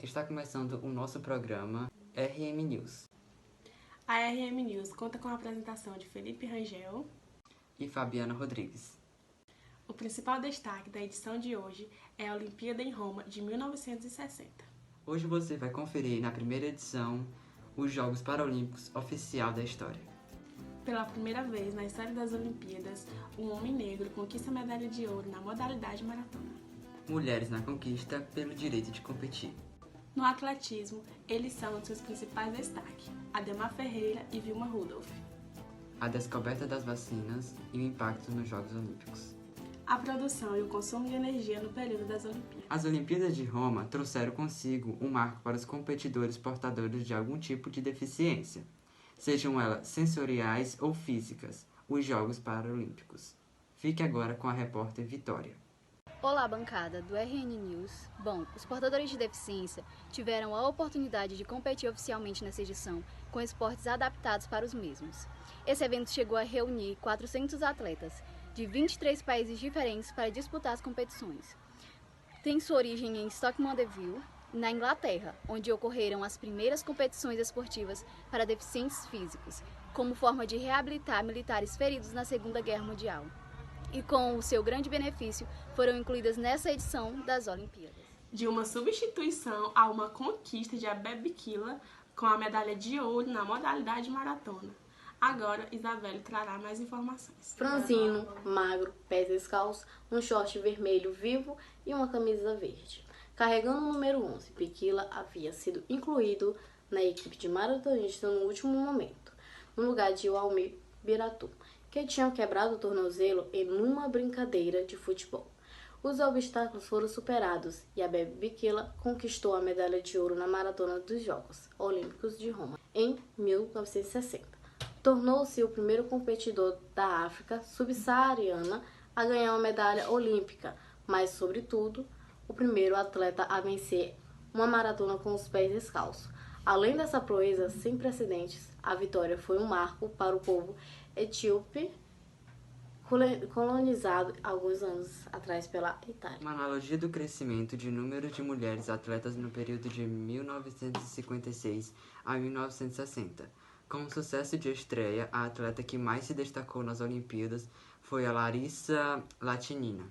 está começando o nosso programa RM News. A RM News conta com a apresentação de Felipe Rangel e Fabiana Rodrigues. O principal destaque da edição de hoje é a Olimpíada em Roma de 1960. Hoje você vai conferir na primeira edição os Jogos Paralímpicos oficial da história. Pela primeira vez na história das Olimpíadas, um homem negro conquista a medalha de ouro na modalidade maratona. Mulheres na conquista pelo direito de competir. No atletismo, eles são os seus principais destaques, Ademar Ferreira e Vilma Rudolph. A descoberta das vacinas e o impacto nos Jogos Olímpicos. A produção e o consumo de energia no período das Olimpíadas. As Olimpíadas de Roma trouxeram consigo um marco para os competidores portadores de algum tipo de deficiência, sejam elas sensoriais ou físicas, os Jogos Paralímpicos. Fique agora com a repórter Vitória. Olá, bancada do RN News. Bom, os portadores de deficiência tiveram a oportunidade de competir oficialmente nessa edição com esportes adaptados para os mesmos. Esse evento chegou a reunir 400 atletas de 23 países diferentes para disputar as competições. Tem sua origem em Stoke-Mandeville, na Inglaterra, onde ocorreram as primeiras competições esportivas para deficientes físicos, como forma de reabilitar militares feridos na Segunda Guerra Mundial. E com o seu grande benefício, foram incluídas nessa edição das Olimpíadas. De uma substituição a uma conquista de Abebe Bikila com a medalha de ouro na modalidade maratona. Agora, Isabelle trará mais informações. Franzino, magro, pés descalços, um short vermelho vivo e uma camisa verde. Carregando o número 11, Bikila havia sido incluído na equipe de maratonista no último momento, no lugar de Walmir Biratu, que tinham quebrado o tornozelo em uma brincadeira de futebol. Os obstáculos foram superados e Abebe Bikila conquistou a medalha de ouro na maratona dos Jogos Olímpicos de Roma em 1960. Tornou-se o primeiro competidor da África subsaariana a ganhar uma medalha olímpica, mas, sobretudo, o primeiro atleta a vencer uma maratona com os pés descalços. Além dessa proeza sem precedentes, a vitória foi um marco para o povo etíope, colonizado alguns anos atrás pela Itália. Uma analogia do crescimento de número de mulheres atletas no período de 1956 a 1960. Com o sucesso de estreia, a atleta que mais se destacou nas Olimpíadas foi a Larissa Latinin.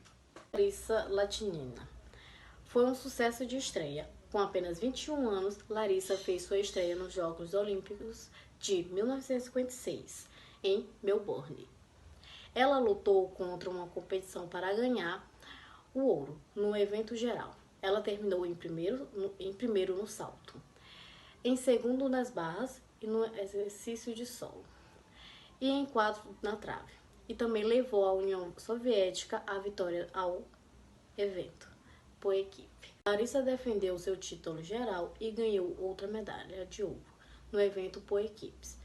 Foi um sucesso de estreia. Com apenas 21 anos, Larissa fez sua estreia nos Jogos Olímpicos de 1956, em Melbourne. Ela lutou contra uma competição para ganhar o ouro no evento geral. Ela terminou em primeiro no salto, em segundo nas barras e no exercício de solo, e em quarto na trave. E também levou a União Soviética à vitória ao evento por equipe. Larissa defendeu seu título geral e ganhou outra medalha de ouro no evento por equipes.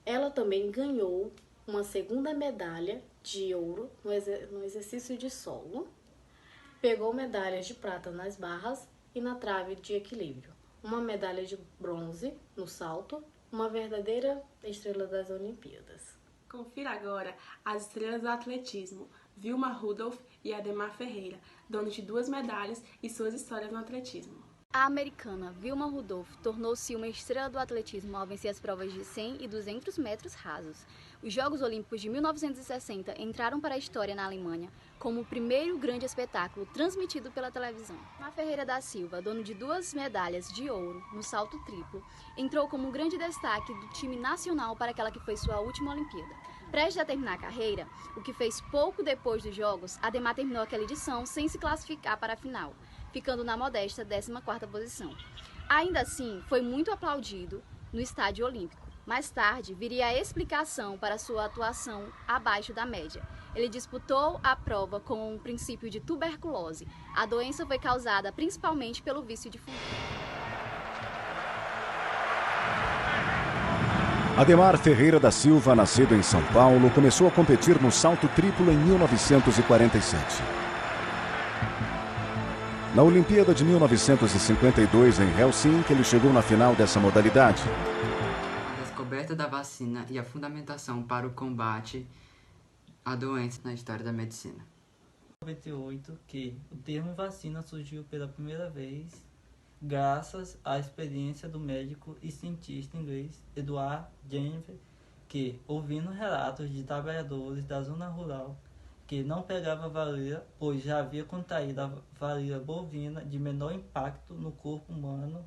Ela também ganhou uma segunda medalha de ouro no exercício de solo, pegou medalhas de prata nas barras e na trave de equilíbrio, uma medalha de bronze no salto, uma verdadeira estrela das Olimpíadas. Confira agora as estrelas do atletismo, Vilma Rudolph e Ademar Ferreira, donos de 2 medalhas e suas histórias no atletismo. A americana Vilma Rudolph tornou-se uma estrela do atletismo ao vencer as provas de 100 e 200 metros rasos. Os Jogos Olímpicos de 1960 entraram para a história na Alemanha como o primeiro grande espetáculo transmitido pela televisão. Ademar Ferreira da Silva, dono de 2 medalhas de ouro no salto triplo, entrou como um grande destaque do time nacional para aquela que foi sua última Olimpíada. Prestes a terminar a carreira, o que fez pouco depois dos Jogos, Ademar terminou aquela edição sem se classificar para a final, ficando na modesta 14ª posição. Ainda assim, foi muito aplaudido no estádio olímpico. Mais tarde, viria a explicação para sua atuação abaixo da média. Ele disputou a prova com um princípio de tuberculose. A doença foi causada principalmente pelo vício de fumar. Ademar Ferreira da Silva, nascido em São Paulo, começou a competir no salto triplo em 1947. Na Olimpíada de 1952, em Helsinki, ele chegou na final dessa modalidade. A descoberta da vacina e a fundamentação para o combate à doença na história da medicina. Em 1998, que o termo vacina surgiu pela primeira vez graças à experiência do médico e cientista inglês Edward Jenner, que, ouvindo relatos de trabalhadores da zona rural que não pegava varíola, pois já havia contraído a varíola bovina de menor impacto no corpo humano,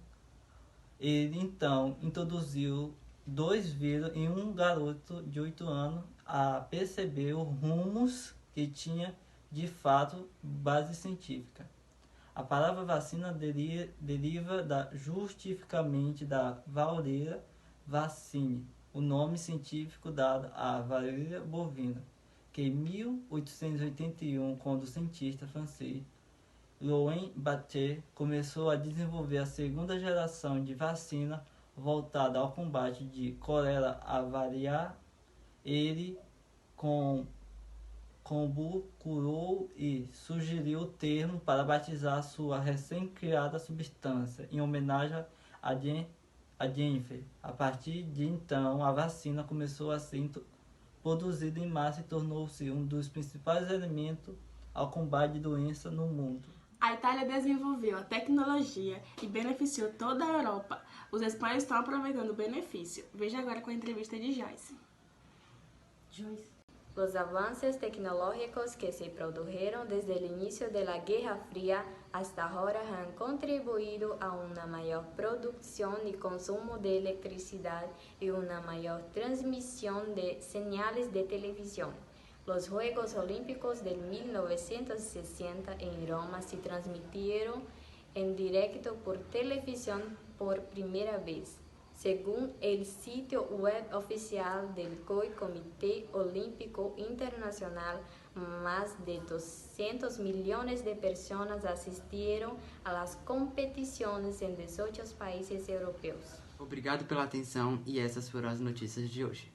ele então introduziu 2 vírus em um garoto de 8 anos a perceber os rumos que tinha de fato base científica. A palavra vacina deriva justificamente da varíola vacine, o nome científico dado à varíola bovina, que em 1881, quando o cientista francês Louis Pasteur começou a desenvolver a segunda geração de vacina voltada ao combate de cólera aviária, ele curou e sugeriu o termo para batizar sua recém-criada substância, em homenagem a Jennifer. A partir de então, a vacina começou a ser produzida em massa e tornou-se um dos principais elementos ao combate de doença no mundo. A Itália desenvolveu a tecnologia e beneficiou toda a Europa. Os espanhóis estão aproveitando o benefício. Veja agora com a entrevista de Joyce. Los avances tecnológicos que se produjeron desde el inicio de la Guerra Fría hasta ahora han contribuido a una mayor producción y consumo de electricidad y una mayor transmisión de señales de televisión. Los Juegos Olímpicos de 1960 en Roma se transmitieron en directo por televisión por primera vez. Según el sitio web oficial del COI, Comité Olímpico Internacional, más de 200 millones de personas asistieron a las competiciones en 18 países europeus. Obrigado pela atenção e essas foram as notícias de hoje.